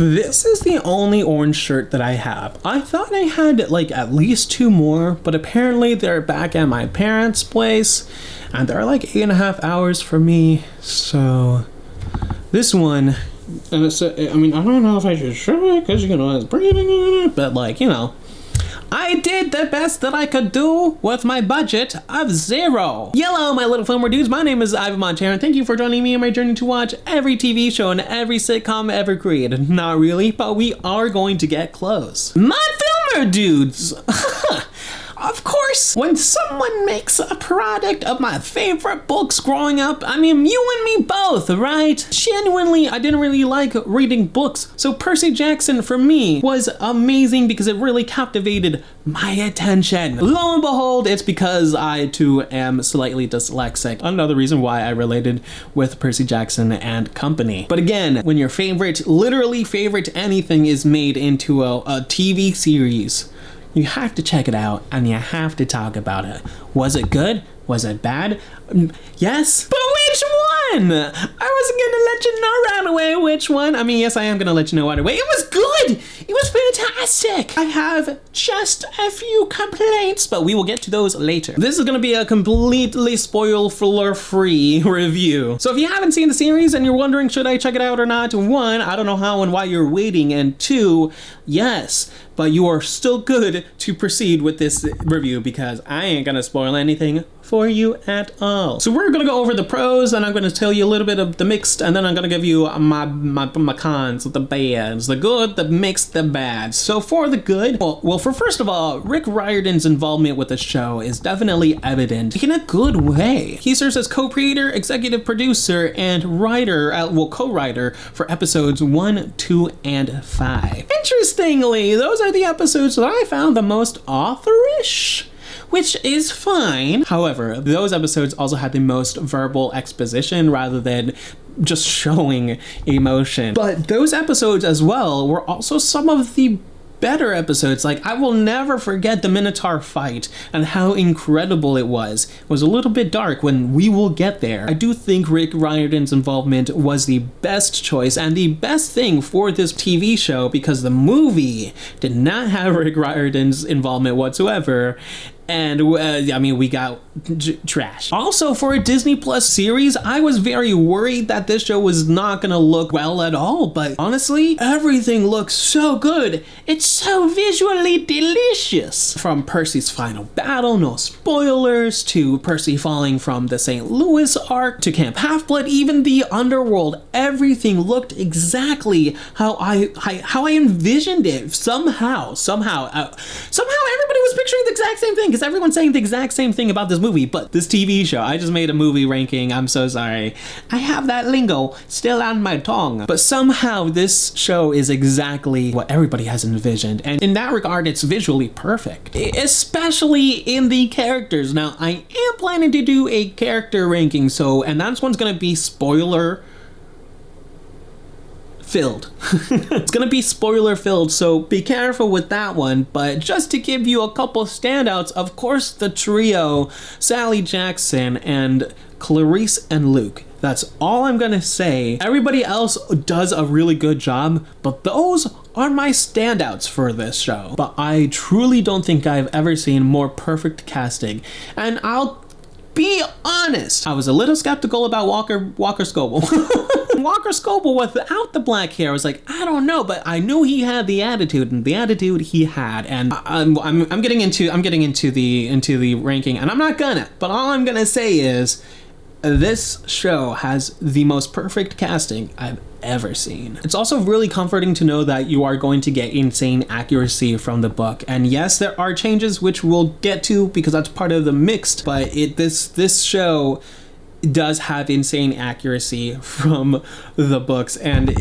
This is the only orange shirt that I have. I thought I had like at least 2 more, but apparently they're back at my parents' place and they're like 8.5 hours from me. So this one, I mean, I don't know if I should show it because, you know, it's breathing on it, but like, you know, I did the best that I could do with my budget of 0. Hello, my little filmer dudes. My name is Ivan Montero, and thank you for joining me on my journey to watch every TV show and every sitcom ever created. Not really, but we are going to get close. My filmer dudes! Of course, when someone makes a product of my favorite books growing up, I mean, you and me both, right? Genuinely, I didn't really like reading books, so Percy Jackson for me was amazing because it really captivated my attention. Lo and behold, it's because I too am slightly dyslexic. Another reason why I related with Percy Jackson and company. But again, when your favorite, literally favorite anything is made into a TV series, you have to check it out and you have to talk about it. Was it good? Was it bad? Yes. But which one? I wasn't gonna let you know right away which one. I mean, yes, I am gonna let you know right away. It was good. It was fantastic. I have just a few complaints, but we will get to those later. This is gonna be a completely spoiler-free review. So if you haven't seen the series and you're wondering, should I check it out or not? 1, I don't know how and why you're waiting. And 2, yes, but you are still good to proceed with this review because I ain't gonna spoil anything for you at all. So we're gonna go over the pros and I'm gonna tell you a little bit of the mixed and then I'm gonna give you my cons, the bads, the good, the mixed, the bad. So for the good, well, for first of all, Rick Riordan's involvement with the show is definitely evident in a good way. He serves as co-creator, executive producer, and writer, co-writer for episodes 1, 2, and 5. Interestingly, those are the episodes that I found the most authorish, which is fine. However, those episodes also had the most verbal exposition rather than just showing emotion. But those episodes as well were also some of the better episodes. Like, I will never forget the Minotaur fight and how incredible it was. It was a little bit dark when we will get there. I do think Rick Riordan's involvement was the best choice and the best thing for this TV show because the movie did not have Rick Riordan's involvement whatsoever. And I mean, we got trash. Also, for a Disney Plus series, I was very worried that this show was not gonna look well at all, but honestly, everything looks so good. It's so visually delicious. From Percy's final battle, no spoilers, to Percy falling from the St. Louis arc, to Camp Half-Blood, even the underworld, everything looked exactly how I envisioned it. Somehow everybody was picturing the exact same thing, because everyone's saying the exact same thing about this movie, but this TV show, I just made a movie ranking, I'm so sorry. I have that lingo still on my tongue. But somehow this show is exactly what everybody has envisioned, and in that regard, it's visually perfect. Especially in the characters. Now, I am planning to do a character ranking, and that one's gonna be spoiler filled. It's gonna be spoiler filled, so be careful with that one. But just to give you a couple standouts, of course, the trio, Sally Jackson and Clarice and Luke. That's all I'm gonna say. Everybody else does a really good job, but those are my standouts for this show. But I truly don't think I've ever seen more perfect casting, and I'll be honest, I was a little skeptical about Walker Scoble. Walker Scoble without the black hair, I was like, I don't know, but I knew he had the attitude, and the attitude he had. And I'm getting into the ranking, and I'm not gonna. But all I'm gonna say is, this show has the most perfect casting I've ever seen. It's also really comforting to know that you are going to get insane accuracy from the book. And yes, there are changes which we'll get to because that's part of the mixed, but this show does have insane accuracy from the books, and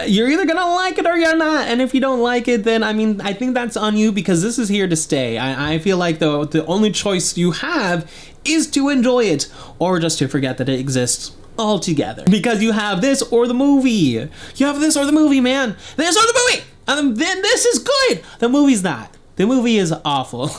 you're either gonna like it or you're not. And if you don't like it, then I mean, I think that's on you because this is here to stay. I feel like the only choice you have is to enjoy it or just to forget that it exists altogether, because you have this or the movie. You have this or the movie, man. This or the movie, and then this is good. The movie's not. The movie is awful.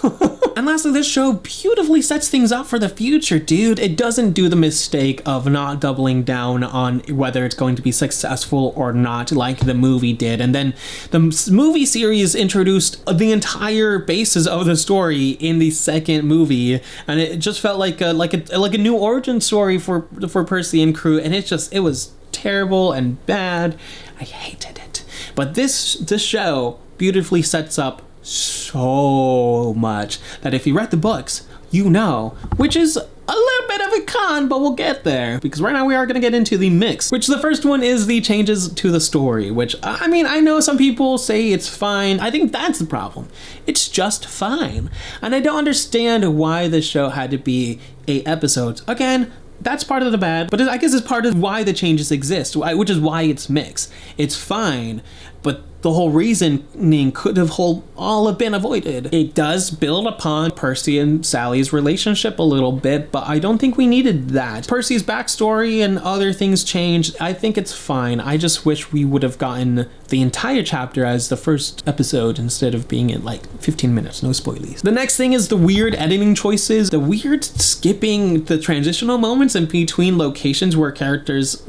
And lastly, this show beautifully sets things up for the future, dude. It doesn't do the mistake of not doubling down on whether it's going to be successful or not, like the movie did. And then the movie series introduced the entire basis of the story in the second movie, and it just felt like a new origin story for Percy and crew, and it was terrible and bad. I hated it. But this show beautifully sets up so much that if you read the books, you know, which is a little bit of a con, but we'll get there, because right now we are going to get into the mix, which the first one is the changes to the story, which, I mean, I know some people say it's fine. I think that's the problem. It's just fine. And I don't understand why the show had to be 8 episodes. Again, that's part of the bad, but I guess it's part of why the changes exist, which is why it's mixed. It's fine, but the whole reasoning could have all been avoided. It does build upon Percy and Sally's relationship a little bit, but I don't think we needed that. Percy's backstory and other things changed. I think it's fine. I just wish we would have gotten the entire chapter as the first episode instead of being in like 15 minutes, no spoilies. The next thing is the weird editing choices, the weird skipping the transitional moments in between locations where characters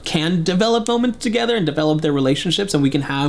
can develop moments together and develop their relationships, and we can have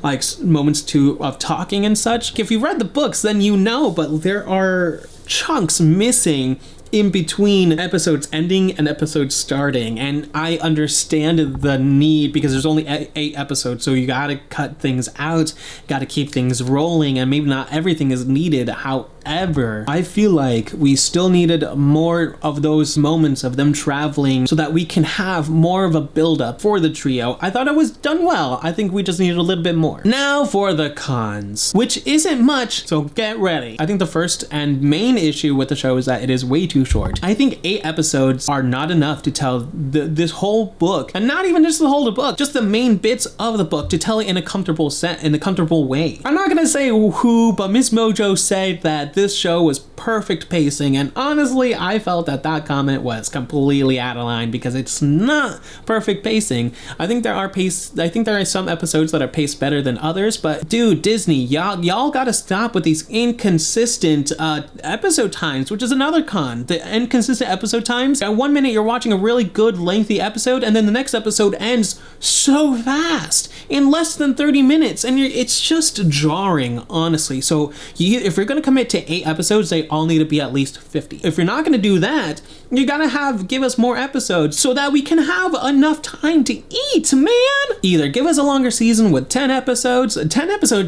like moments of talking and such. If you read the books, then you know, but there are chunks missing in between episodes ending and episodes starting, and I understand the need because there's only 8 episodes, so you gotta cut things out, gotta keep things rolling, and maybe not everything is needed. However, I feel like we still needed more of those moments of them traveling so that we can have more of a build-up for the trio. I thought it was done well. I think we just needed a little bit more. Now for the cons, which isn't much, so get ready. I think the first and main issue with the show is that it is way too short. I think 8 episodes are not enough to tell this whole book, and not even just the whole book, just the main bits of the book, to tell it in a comfortable way. I'm not gonna say who, but Miss Mojo said that this show was perfect pacing, and honestly, I felt that comment was completely out of line because it's not perfect pacing. I think there are some episodes that are paced better than others, but dude, Disney, y'all gotta stop with these inconsistent episode times, which is another con. The inconsistent episode times. At 1 minute you're watching a really good lengthy episode, and then the next episode ends so fast in less than 30 minutes, and it's just jarring, honestly. So if you're gonna commit to 8 episodes, they all need to be at least 50. If you're not gonna do that, you gotta give us more episodes so that we can have enough time to eat, man. Either give us a longer season with 10 episodes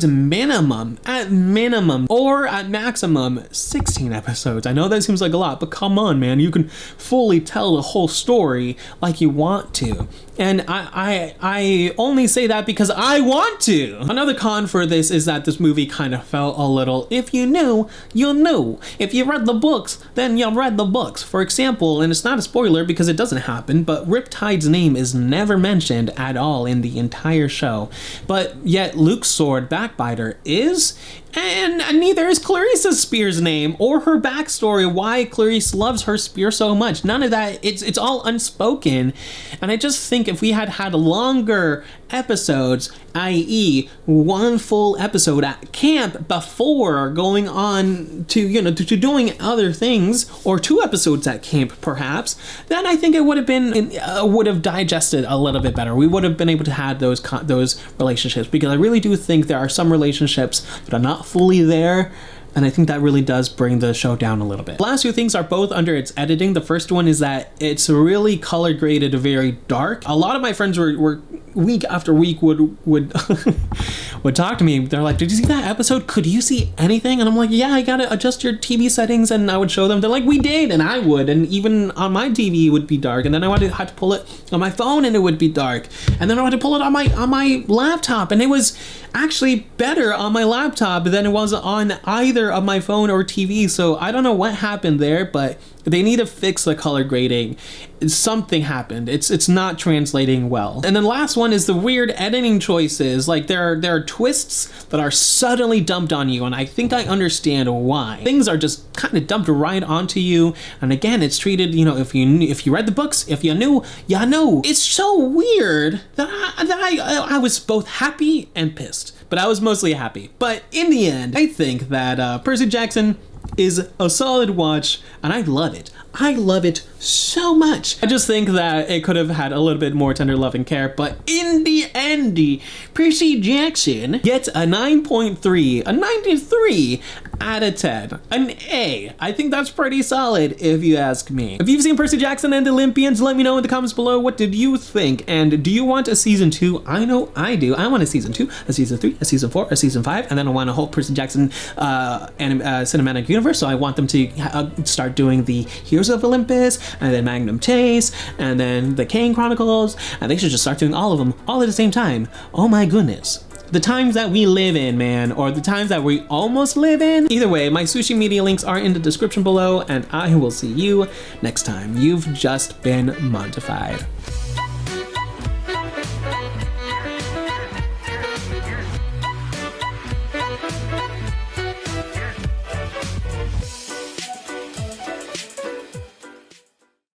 minimum, at minimum, or at maximum 16 episodes. I know that seems like a lot, but come on, man, you can fully tell the whole story like you want to. And I only say that because I want to. Another con for this is that this movie kind of felt a little, if you knew, you knew. If you read the books, then you read the books. For example, and it's not a spoiler because it doesn't happen, but Riptide's name is never mentioned at all in the entire show. But yet Luke's sword, Backbiter, is, and neither is Clarissa's spear's name or her backstory, why Clarice loves her spear so much. None of that, it's all unspoken. And I just think if we had longer episodes, i.e. 1 full episode at camp before going on to doing other things, or 2 episodes at camp perhaps, then I think it would have digested a little bit better. We would have been able to have those relationships, because I really do think there are some relationships that are not fully there, and I think that really does bring the show down a little bit. The last 2 things are both under its editing. The first one is that it's really color graded very dark. A lot of my friends were week after week would would talk to me. They're like, did you see that episode? Could you see anything? And I'm like, yeah, I gotta adjust your TV settings. And I would show them. They're like, we did. And I would. And even on my TV it would be dark. And then I had to pull it on my phone and it would be dark. And then I had to pull it on my laptop, and it was actually better on my laptop than it was on either of my phone or TV. So I don't know what happened there, but they need to fix the color grading. Something happened. It's not translating well. And then last one is the weird editing choices. Like there are twists that are suddenly dumped on you, and I think I understand why. Things are just kind of dumped right onto you, and again, it's treated, if you read the books, if you knew, you know. It's so weird that I was both happy and pissed, but I was mostly happy. But in the end, I think that Percy Jackson is a solid watch, and I love it. I love it so much. I just think that it could have had a little bit more tender love and care, but in the end, Percy Jackson gets a 9.3, a 93 out of 10, an A. I think that's pretty solid if you ask me. If you've seen Percy Jackson and the Olympians, let me know in the comments below, what did you think? And do you want a season 2? I know I do. I want a season 2, a season 3, a season 4, a season 5, and then I want a whole Percy Jackson cinematic universe. So I want them to start doing the Heroes of Olympus, and then Magnum Chase, and then the Kane Chronicles, and they should just start doing all of them all at the same time. Oh my goodness. The times that we live in, man, or the times that we almost live in. Either way, my sushi media links are in the description below, and I will see you next time. You've just been Montified.